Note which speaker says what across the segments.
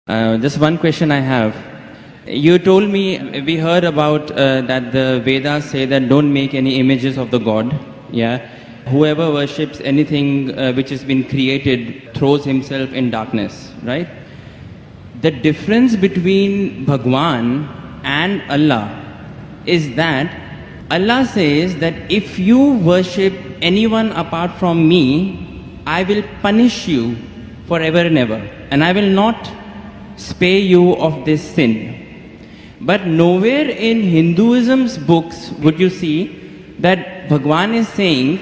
Speaker 1: Just one question I have. You told me, we heard about that the Vedas say that don't make any images of the God. Yeah. Whoever worships anything which has been created throws himself in darkness, right? The difference between Bhagwan and Allah is that Allah says that if you worship anyone apart from me, I will punish you forever and ever, and I will not spare you of this sin. But nowhere in Hinduism's books would you see that Bhagwan is saying,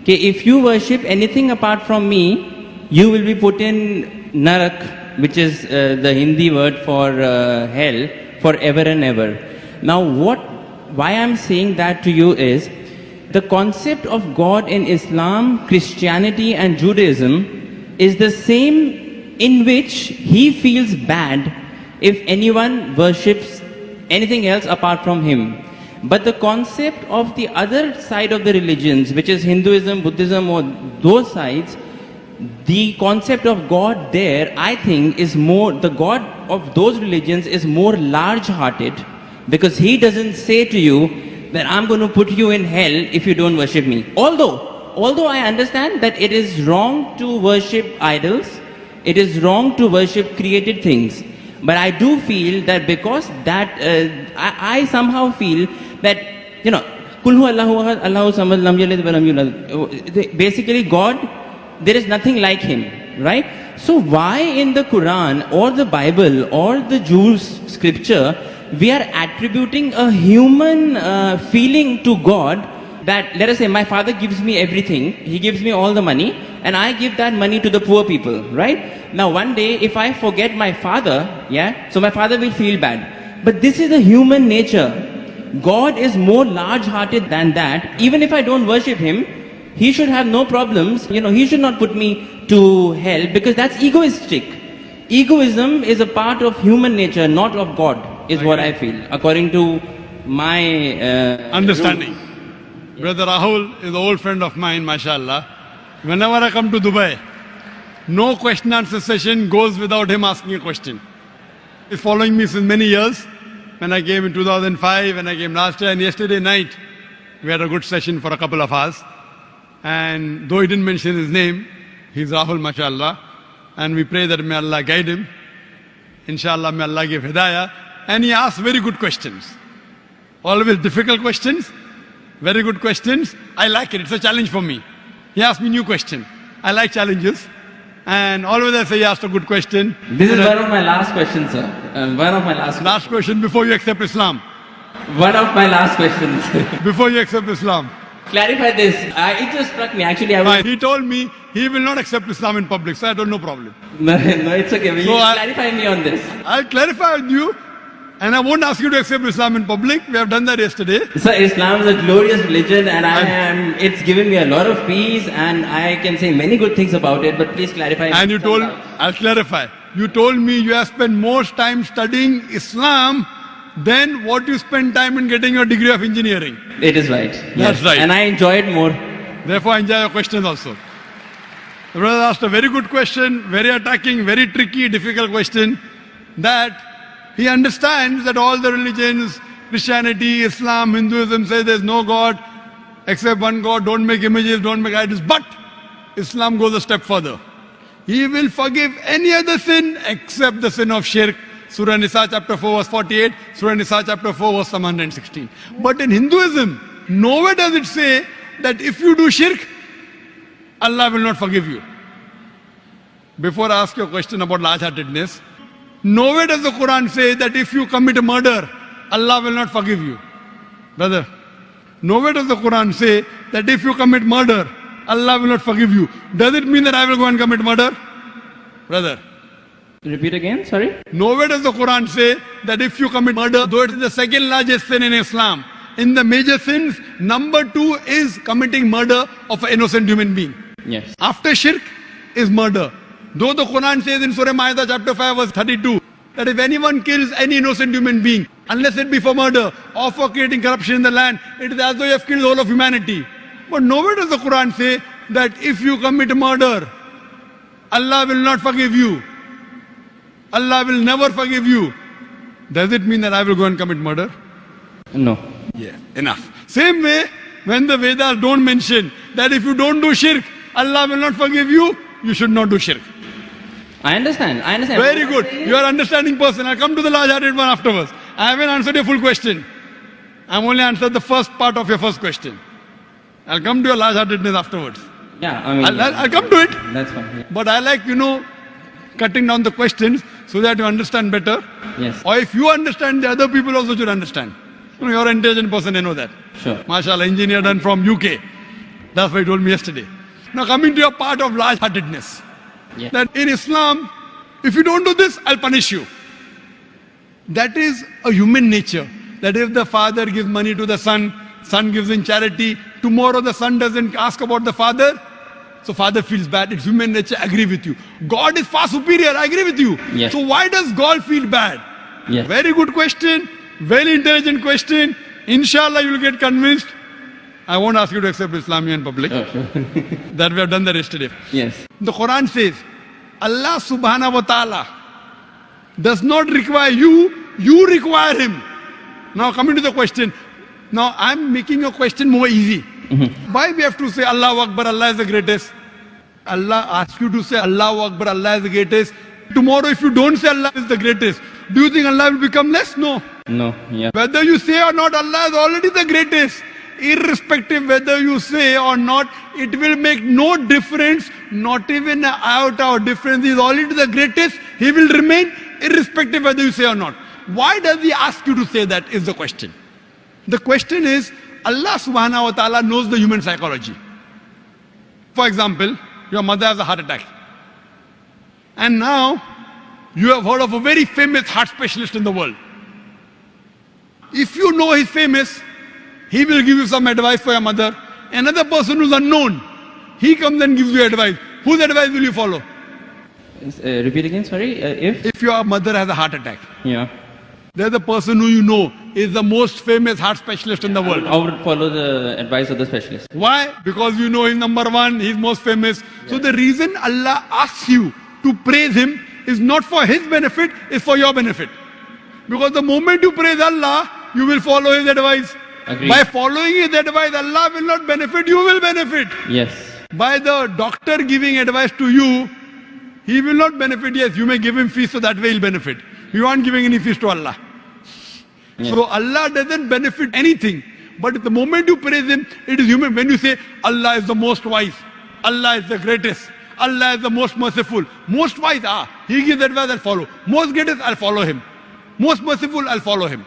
Speaker 1: okay, if you worship anything apart from me, you will be put in Narak, which is the Hindi word for hell, forever and ever. Now why I'm saying that to you is, the concept of God in Islam, Christianity and Judaism is the same, in which he feels bad if anyone worships anything else apart from him. But the concept of the other side of the religions, which is Hinduism, Buddhism, or those sides, the concept of God there, I think, is more, the God of those religions is more large-hearted, because he doesn't say to you that I'm going to put you in hell if you don't worship me. Although I understand that it is wrong to worship idols, it is wrong to worship created things. But I do feel that because that, I somehow feel that, you know, Kulhu Allahu Ahad, Allahu Samad, Lam Yalid wa Lam Yulad. Basically God, there is nothing like him, right? So why in the Quran or the Bible or the Jews' scripture, we are attributing a human feeling to God, that, let us say, my father gives me everything, he gives me all the money, and I give that money to the poor people, right? Now one day, if I forget my father, yeah, so my father will feel bad. But this is a human nature. God is more large-hearted than that. Even if I don't worship him, he should have no problems. You know, he should not put me to hell, because that's egoistic. Egoism is a part of human nature, not of God, is what I feel, according to my
Speaker 2: understanding.
Speaker 1: rules.
Speaker 2: Brother Rahul is an old friend of mine, mashallah. Whenever I come to Dubai, no question answer session goes without him asking a question. He's following me since many years. When I came in 2005, when I came last year, and yesterday night, we had a good session for a couple of hours. And though he didn't mention his name, he's Rahul, mashallah. And we pray that may Allah guide him. Inshallah, may Allah give hidayah. And he asks very good questions. Always difficult questions, very good questions. I like it. It's a challenge for me. He asked me new question. I like challenges. And always I say he asked a good question.
Speaker 1: This is one of my last questions, sir. One of my
Speaker 2: Last question before you accept Islam.
Speaker 1: One of my last questions.
Speaker 2: Before you accept Islam.
Speaker 1: Clarify this. It just struck me. Actually,
Speaker 2: He told me he will not accept Islam in public, so I don't know problem.
Speaker 1: No, it's okay. Will you clarify me on this?
Speaker 2: I'll clarify with you, and I won't ask you to accept Islam in public. We have done that yesterday.
Speaker 1: So Islam is a glorious religion, and it's given me a lot of peace, and I can say many good things about it, but please clarify.
Speaker 2: And you told, I'll clarify. You told me you have spent more time studying Islam than what you spend time in getting your degree of engineering.
Speaker 1: It is right.
Speaker 2: That's right.
Speaker 1: And I enjoy it more.
Speaker 2: Therefore, I enjoy your questions also. The brother asked a very good question, very attacking, very tricky, difficult question, that he understands that all the religions, Christianity, Islam, Hinduism, say there's no God except one God, don't make images, don't make idols. But Islam goes a step further. He will forgive any other sin except the sin of shirk. Surah Nisa chapter 4 verse 48, Surah Nisa chapter 4 verse 116. But in Hinduism, nowhere does it say that if you do shirk, Allah will not forgive you. Before I ask you a question about large-heartedness, nowhere does the Quran say that if you commit a murder, Allah will not forgive you. Brother, nowhere does the Quran say that if you commit murder, Allah will not forgive you. Does it mean that I will go and commit murder? Brother.
Speaker 1: Repeat again, sorry?
Speaker 2: Nowhere does the Quran say that if you commit murder, though it is the second largest sin in Islam, in the major sins, number 2 is committing murder of an innocent human being.
Speaker 1: Yes.
Speaker 2: After shirk is murder. Though the Quran says in Surah Ma'idah chapter 5 verse 32, that if anyone kills any innocent human being, unless it be for murder or for creating corruption in the land, it is as though you have killed all of humanity. But nowhere does the Quran say that if you commit murder, Allah will not forgive you. Allah will never forgive you. Does it mean that I will go and commit murder?
Speaker 1: No.
Speaker 2: Yeah, enough. Same way, when the Vedas don't mention that if you don't do shirk, Allah will not forgive you, you should not do shirk.
Speaker 1: I understand.
Speaker 2: Very good. You are an understanding person. I'll come to the large-hearted one afterwards. I haven't answered your full question. I've only answered the first part of your first question. I'll come to your large-heartedness afterwards.
Speaker 1: Yeah, I mean.
Speaker 2: I'll come to it.
Speaker 1: That's fine. Yeah.
Speaker 2: But I like, cutting down the questions so that you understand better.
Speaker 1: Yes.
Speaker 2: Or if you understand, the other people also should understand. You're an intelligent person, I know that.
Speaker 1: Sure.
Speaker 2: MashaAllah, engineer done from UK. That's what he told me yesterday. Now coming to your part of large-heartedness.
Speaker 1: Yeah.
Speaker 2: That in Islam, if you don't do this, I'll punish you. That is a human nature. That if the father gives money to the son, son gives in charity, tomorrow the son doesn't ask about the father, so father feels bad. It's human nature, I agree with you. God is far superior, I agree with you.
Speaker 1: Yes.
Speaker 2: So why does God feel bad?
Speaker 1: Yes.
Speaker 2: Very good question, very intelligent question. Inshallah you will get convinced. I won't ask you to accept Islam in public.
Speaker 1: Sure.
Speaker 2: That we have done that yesterday.
Speaker 1: Yes.
Speaker 2: The Quran says, Allah subhanahu wa ta'ala does not require you, you require him. Now coming to the question. Now I'm making your question more easy. Why we have to say Allahu Akbar, Allah is the greatest? Allah asks you to say Allahu Akbar, Allah is the greatest. Tomorrow if you don't say Allah is the greatest, do you think Allah will become less? No.
Speaker 1: No. Yeah.
Speaker 2: Whether you say or not, Allah is already the greatest. Irrespective whether you say or not, it will make no difference, not even an iota of difference. He is already the greatest. He will remain irrespective whether you say or not. Why does he ask you to say that is the question. The question is, Allah subhanahu wa ta'ala knows the human psychology. For example, your mother has a heart attack. And now, you have heard of a very famous heart specialist in the world. If you know he's famous, he will give you some advice for your mother. Another person who's unknown, he comes and gives you advice. Whose advice will you follow?
Speaker 1: Repeat again, sorry. If
Speaker 2: your mother has a heart attack,
Speaker 1: yeah,
Speaker 2: there's a person who you know is the most famous heart specialist in the world.
Speaker 1: I would follow the advice of the specialist.
Speaker 2: Why? Because you know he's number one, he's most famous. Yeah. So the reason Allah asks you to praise him is not for his benefit, it's for your benefit. Because the moment you praise Allah, you will follow his advice.
Speaker 1: Agreed.
Speaker 2: By following his advice, Allah will not benefit, you will benefit.
Speaker 1: Yes.
Speaker 2: By the doctor giving advice to you, he will not benefit. Yes, you may give him fees so that way he'll benefit. You aren't giving any fees to Allah. Yes. So Allah doesn't benefit anything. But the moment you praise him, it is human. When you say Allah is the most wise, Allah is the greatest, Allah is the most merciful, most wise, he gives advice, I'll follow. Most greatest, I'll follow him. Most merciful, I'll follow him.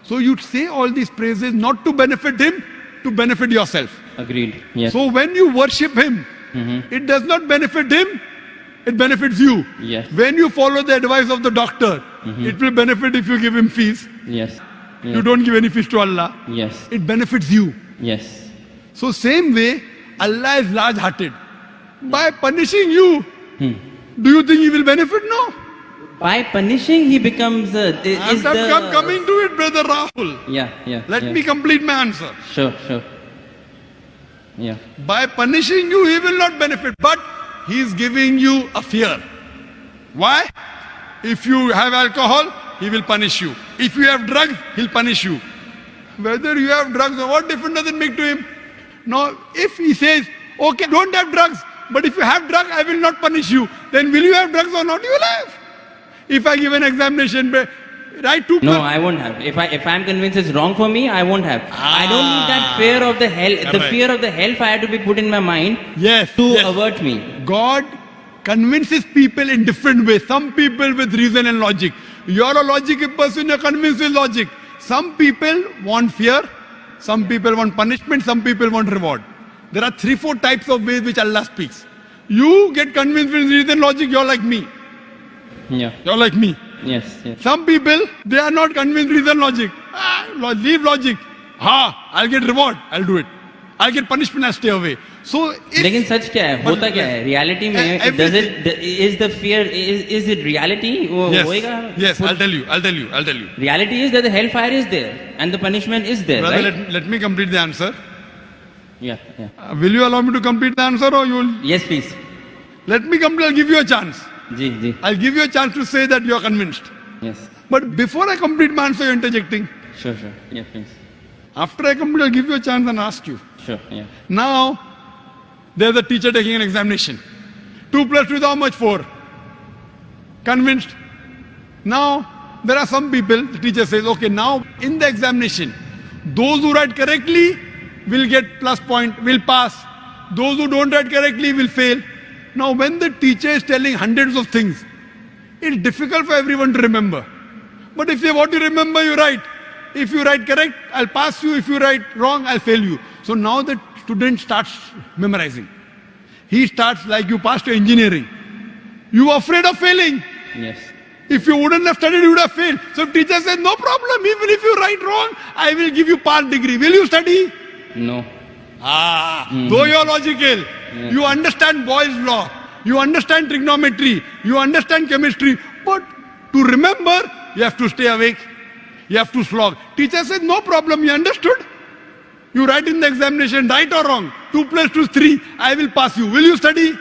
Speaker 2: So you say all these praises not to benefit him, to benefit yourself.
Speaker 1: Agreed. Yes.
Speaker 2: So when you worship him, it does not benefit him, it benefits you.
Speaker 1: Yes.
Speaker 2: When you follow the advice of the doctor, it will benefit if you give him fees.
Speaker 1: Yes.
Speaker 2: You don't give any fees to Allah.
Speaker 1: Yes.
Speaker 2: It benefits you.
Speaker 1: Yes.
Speaker 2: So same way, Allah is large-hearted. By punishing you, do you think he will benefit? No.
Speaker 1: By punishing, he becomes.
Speaker 2: I'm coming to it, brother Rahul.
Speaker 1: Yeah.
Speaker 2: Let me complete my answer.
Speaker 1: Sure. Yeah.
Speaker 2: By punishing you, he will not benefit, but he is giving you a fear. Why? If you have alcohol, he will punish you. If you have drugs, he'll punish you. Whether you have drugs or what difference does it make to him? Now, if he says, okay, don't have drugs, but if you have drugs, I will not punish you, then will you have drugs or not? You will have. If I give an examination, write two.
Speaker 1: No, I won't have. If I'm convinced it's wrong for me, I won't have. I don't need that fear of the hell. The fear of the hellfire to be put in my mind.
Speaker 2: Yes.
Speaker 1: To avert me.
Speaker 2: God convinces people in different ways. Some people with reason and logic. You're a logical person. You're convinced with logic. Some people want fear. Some people want punishment. Some people want reward. There are 3-4 types of ways which Allah speaks. You get convinced with reason and logic. You're like me.
Speaker 1: Yeah.
Speaker 2: You're like me.
Speaker 1: Yes.
Speaker 2: Some people, they are not convinced reason logic. Leave logic. I'll get reward. I'll do it. I'll get punishment. I'll stay away. So,
Speaker 1: लेकिन सच क्या है? होता क्या है? Reality में is the fear is it reality? होएगा?
Speaker 2: Yes. I'll tell you.
Speaker 1: Reality is that the hellfire is there and the punishment is there.
Speaker 2: Brother,
Speaker 1: right?
Speaker 2: let me complete the answer.
Speaker 1: Yeah.
Speaker 2: Will you allow me to complete the answer or you will?
Speaker 1: Yes, please.
Speaker 2: Let me complete. I'll give you a chance.
Speaker 1: Ji.
Speaker 2: I'll give you a chance to say that you're convinced.
Speaker 1: Yes.
Speaker 2: But before I complete my answer, you're interjecting.
Speaker 1: Sure. Yeah, please.
Speaker 2: After I complete, I'll give you a chance and ask you.
Speaker 1: Sure, yeah.
Speaker 2: Now, there's a teacher taking an examination. 2 plus 2 is how much? 4. Convinced? Now, there are some people, the teacher says, okay, now in the examination, those who write correctly will get plus point, will pass. Those who don't write correctly will fail. Now, when the teacher is telling hundreds of things, it's difficult for everyone to remember. But if you what you remember, you write. If you write correct, I'll pass you. If you write wrong, I'll fail you. So now the student starts memorizing. He starts like you passed your engineering. You are afraid of failing.
Speaker 1: Yes.
Speaker 2: If you wouldn't have studied, you would have failed. So teacher says, no problem. Even if you write wrong, I will give you part degree. Will you study?
Speaker 1: No.
Speaker 2: Though you're logical, you understand Boyle's law, you understand trigonometry, you understand chemistry, but to remember, you have to stay awake, you have to slog. Teacher says, no problem, you understood? You write in the examination, right or wrong, 2 plus 2 is 3, I will pass you. Will you study?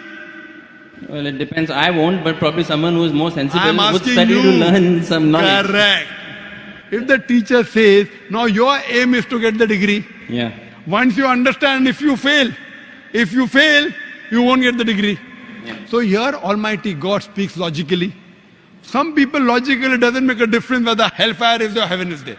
Speaker 1: Well, it depends. I won't, but probably someone who is more sensible
Speaker 2: I'm
Speaker 1: would
Speaker 2: asking
Speaker 1: study
Speaker 2: you.
Speaker 1: to learn some knowledge.
Speaker 2: Correct. If the teacher says, now your aim is to get the degree,
Speaker 1: Yeah.
Speaker 2: once you understand, if you fail, you won't get the degree.
Speaker 1: Yeah.
Speaker 2: So here Almighty God speaks logically. Some people logically doesn't make a difference whether hellfire is there or heaven is there.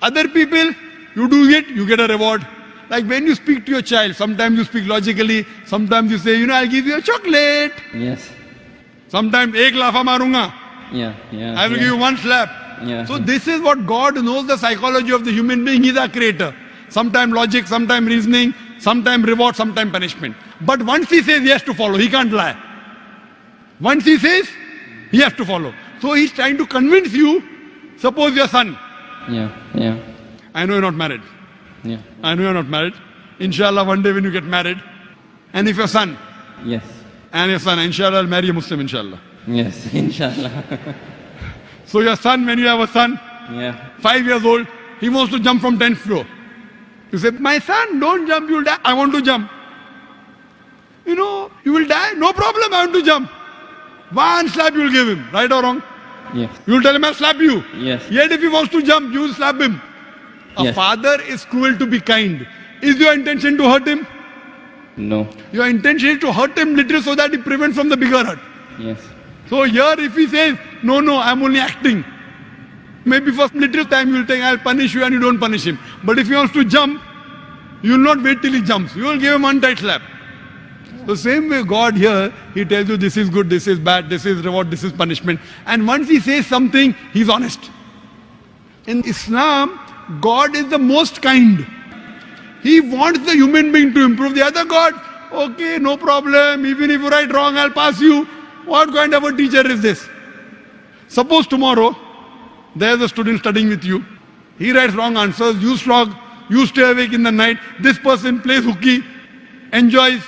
Speaker 2: Other people, you do it, you get a reward. Like when you speak to your child, sometimes you speak logically, sometimes you say, I'll give you a chocolate.
Speaker 1: Yes.
Speaker 2: Sometimes, ek lafa marunga.
Speaker 1: Yeah.
Speaker 2: I will give you one slap.
Speaker 1: Yeah.
Speaker 2: So this is what God knows the psychology of the human being. He's our creator. Sometimes logic, sometimes reasoning, sometimes reward, sometimes punishment. But once he says he has to follow, he can't lie. Once he says, he has to follow. So he's trying to convince you, suppose your son.
Speaker 1: Yeah.
Speaker 2: I know you're not married.
Speaker 1: Yeah.
Speaker 2: I know you're not married. Inshallah, one day when you get married, and if your son,
Speaker 1: Yes.
Speaker 2: and your son, inshallah, I'll marry a Muslim, inshallah.
Speaker 1: Yes. Inshallah.
Speaker 2: So your son, when you have a son,
Speaker 1: Yeah.
Speaker 2: 5 years old, he wants to jump from 10th floor. You say, my son, don't jump, you'll die. I want to jump. You will die. No problem, I want to jump. One slap you will give him, right or wrong?
Speaker 1: Yes.
Speaker 2: You will tell him, I'll slap you.
Speaker 1: Yes.
Speaker 2: Yet if he wants to jump, you will slap him. A
Speaker 1: Yes.
Speaker 2: father is cruel to be kind. Is your intention to hurt him?
Speaker 1: No.
Speaker 2: Your intention is to hurt him little so that he prevents from the bigger hurt.
Speaker 1: Yes.
Speaker 2: So here if he says, no, I'm only acting. Maybe for little time you will think, I'll punish you and you don't punish him. But if he wants to jump, you will not wait till he jumps. You will give him one tight slap. The same way God here, he tells you this is good, this is bad, this is reward, this is punishment. And once he says something, he's honest. In Islam, God is the most kind. He wants the human being to improve. The other God, okay, no problem. Even if you write wrong, I'll pass you. What kind of a teacher is this? Suppose tomorrow, there's a student studying with you. He writes wrong answers, you slog, you stay awake in the night. This person plays hooky, enjoys,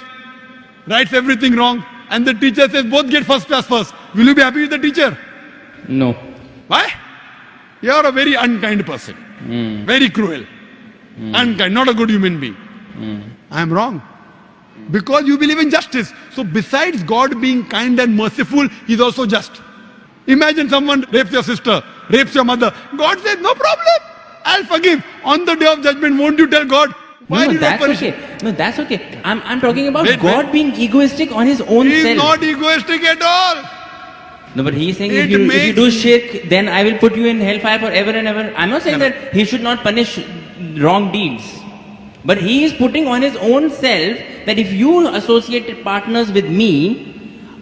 Speaker 2: writes everything wrong. And the teacher says, both get first class first. Will you be happy with the teacher?
Speaker 1: No.
Speaker 2: Why? You are a very unkind person. Very cruel. Unkind, not a good human being. I am wrong. Because you believe in justice. So besides God being kind and merciful, He is also just. Imagine someone rapes your sister, rapes your mother. God says, no problem. I'll forgive. On the day of judgment, won't you tell God, why
Speaker 1: No,
Speaker 2: did you
Speaker 1: that's
Speaker 2: punish
Speaker 1: okay.
Speaker 2: him?
Speaker 1: No, that's okay. I'm talking about
Speaker 2: Wait,
Speaker 1: God being egoistic on his own
Speaker 2: He
Speaker 1: self.
Speaker 2: is not egoistic at all.
Speaker 1: No, but he's saying
Speaker 2: It
Speaker 1: if you
Speaker 2: makes-
Speaker 1: do shirk, then I will put you in hellfire forever and ever. I'm not saying
Speaker 2: No.
Speaker 1: that he should not punish wrong deeds. But he is putting on his own self that if you associate partners with me,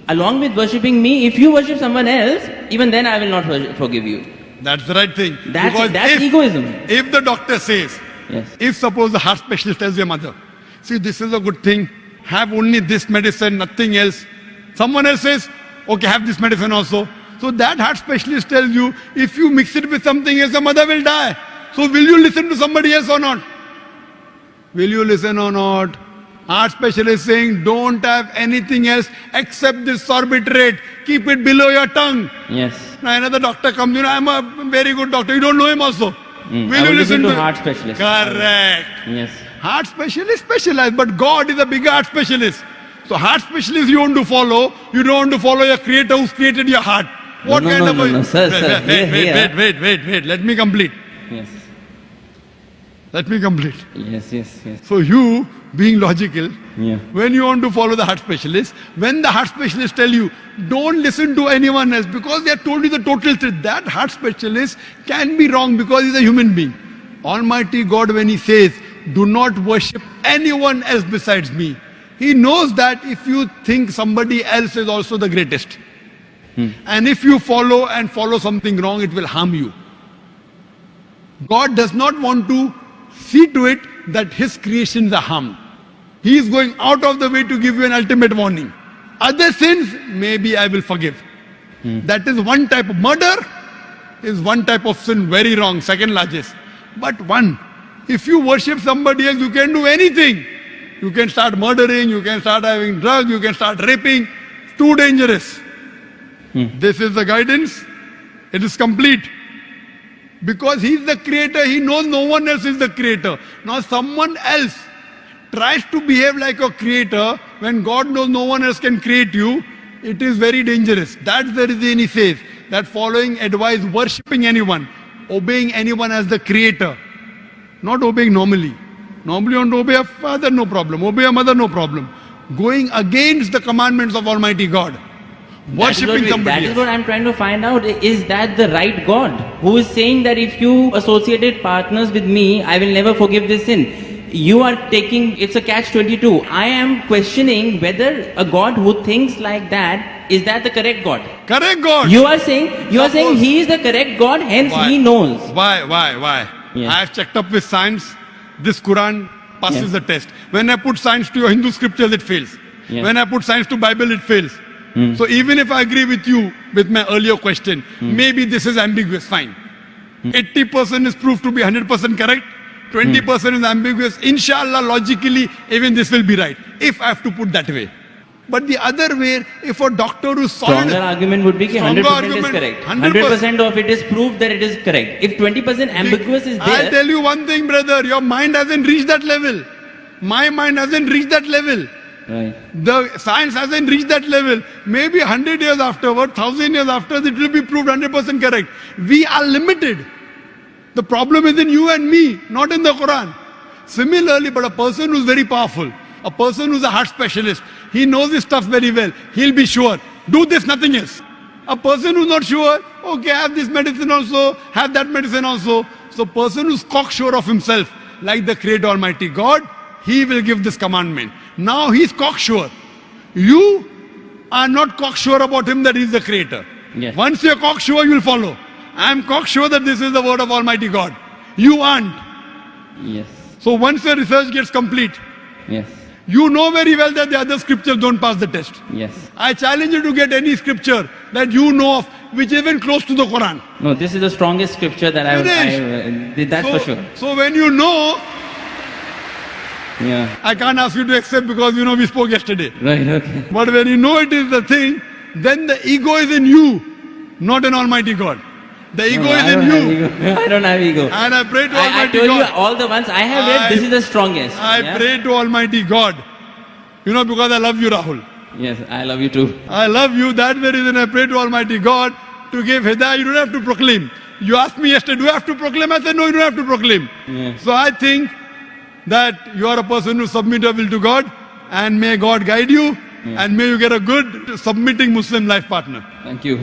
Speaker 1: along with worshipping me, if you worship someone else, even then I will not forgive you.
Speaker 2: That's the right thing.
Speaker 1: That's
Speaker 2: Because
Speaker 1: egoism.
Speaker 2: If the doctor says,
Speaker 1: Yes.
Speaker 2: if suppose the heart specialist tells your mother, see, this is a good thing, have only this medicine, nothing else. Someone else says, okay, have this medicine also. So that heart specialist tells you, if you mix it with something else, the mother will die. So will you listen to somebody else or not? Will you listen or not? Heart specialist saying, don't have anything else except this sorbitrate. Keep it below your tongue.
Speaker 1: Yes.
Speaker 2: Now another doctor comes, I'm a very good doctor. You don't know him also.
Speaker 1: I will listen to heart specialist.
Speaker 2: Correct.
Speaker 1: Yes.
Speaker 2: Heart specialist specialized, but God is a bigger heart specialist. So heart specialist you want to follow, you don't want to follow your creator who's created your heart. What
Speaker 1: No,
Speaker 2: kind
Speaker 1: no,
Speaker 2: of
Speaker 1: no,
Speaker 2: a...
Speaker 1: no, sir, sir.
Speaker 2: Wait. Let me complete.
Speaker 1: Yes.
Speaker 2: Let me complete.
Speaker 1: Yes.
Speaker 2: So you, being logical,
Speaker 1: Yeah.
Speaker 2: when you want to follow the heart specialist, when the heart specialist tell you, don't listen to anyone else because they have told you the total truth, that heart specialist can be wrong because he's a human being. Almighty God, when he says, do not worship anyone else besides me, he knows that if you think somebody else is also the greatest, and if you follow something wrong, it will harm you. God does not want to see to it that his creations are harmed. He is going out of the way to give you an ultimate warning. Other sins, maybe I will forgive. That is one type of murder, is one type of sin, very wrong, second largest. But one, if you worship somebody else, you can do anything. You can start murdering, you can start having drugs, you can start raping. It's too dangerous. This is the guidance. It is complete. Because he's the creator, he knows no one else is the creator. Now someone else tries to behave like a creator when God knows no one else can create you. It is very dangerous. That's the reason he says that following advice, worshipping anyone, obeying anyone as the creator, not obeying normally. Normally you want to obey a father, no problem. Obey a mother, no problem. Going against the commandments of Almighty God. Worshipping somebody
Speaker 1: That is
Speaker 2: else.
Speaker 1: what I'm trying to find out. Is that the right God who is saying that if you associated partners with me, I will never forgive this sin? You are taking, it's a catch-22. I am questioning whether a God who thinks like that, is that the correct God?
Speaker 2: Correct God.
Speaker 1: You are saying he is the correct God, hence
Speaker 2: Why?
Speaker 1: he knows.
Speaker 2: Why?
Speaker 1: Yeah.
Speaker 2: I have checked up with science. This Quran passes
Speaker 1: Yeah.
Speaker 2: the test. When I put science to your Hindu scriptures, it fails.
Speaker 1: Yeah.
Speaker 2: When I put science to Bible, it fails. So even if I agree with you with my earlier question, maybe this is ambiguous, fine. 80% is proved to be 100% correct. 20% is ambiguous. Inshallah, logically, even this will be right. If I have to put that way. But the other way, if a doctor who solid...
Speaker 1: Stronger argument would be that
Speaker 2: Stronger
Speaker 1: 100% is
Speaker 2: argument,
Speaker 1: correct.
Speaker 2: 100%
Speaker 1: 100% of it is proved that it is correct. If 20% ambiguous is
Speaker 2: I'll
Speaker 1: there,
Speaker 2: tell you one thing, brother. Your mind hasn't reached that level. My mind hasn't reached that level.
Speaker 1: right.
Speaker 2: The science hasn't reached that level. Maybe 100 years afterward, 1000 years after, it will be proved 100% correct. We are limited. The problem is in you and me, not in the Quran. Similarly, but a person who's very powerful, a person who's a heart specialist, he knows his stuff very well. He'll be sure. Do this, nothing else. A person who's not sure, okay, have this medicine also, have that medicine also. So person who's cocksure of himself, like the Creator Almighty God, he will give this commandment. Now he's cocksure. You are not cocksure about him that he's the Creator.
Speaker 1: Yes.
Speaker 2: Once you're cocksure, you'll follow. I am cocksure that this is the word of Almighty God. You aren't.
Speaker 1: Yes.
Speaker 2: So once your research gets complete,
Speaker 1: Yes.
Speaker 2: you know very well that the other scriptures don't pass the test.
Speaker 1: Yes.
Speaker 2: I challenge you to get any scripture that you know of which is even close to the Quran.
Speaker 1: No, this is the strongest scripture that I
Speaker 2: Finish.
Speaker 1: that's
Speaker 2: so,
Speaker 1: for sure.
Speaker 2: So when you know,
Speaker 1: Yeah.
Speaker 2: I can't ask you to accept because you know we spoke yesterday.
Speaker 1: Right, okay.
Speaker 2: But when you know it is the thing, then the ego is in you, not in Almighty God. The ego
Speaker 1: No,
Speaker 2: is
Speaker 1: I
Speaker 2: in
Speaker 1: don't have
Speaker 2: you.
Speaker 1: ego. I don't have ego.
Speaker 2: And I pray to
Speaker 1: I
Speaker 2: Almighty
Speaker 1: told you
Speaker 2: God.
Speaker 1: all the ones I have read, this is the strongest.
Speaker 2: I
Speaker 1: Yeah?
Speaker 2: pray to Almighty God. You know, because I love you, Rahul.
Speaker 1: Yes, I love you too.
Speaker 2: I love you. That's the reason I pray to Almighty God to give hidayah. You don't have to proclaim. You asked me yesterday, do I have to proclaim? I said, no, you don't have to proclaim.
Speaker 1: Yeah.
Speaker 2: So I think that you are a person who submit your will to God, and may God guide you, and may you get a good submitting Muslim life partner.
Speaker 1: Thank you.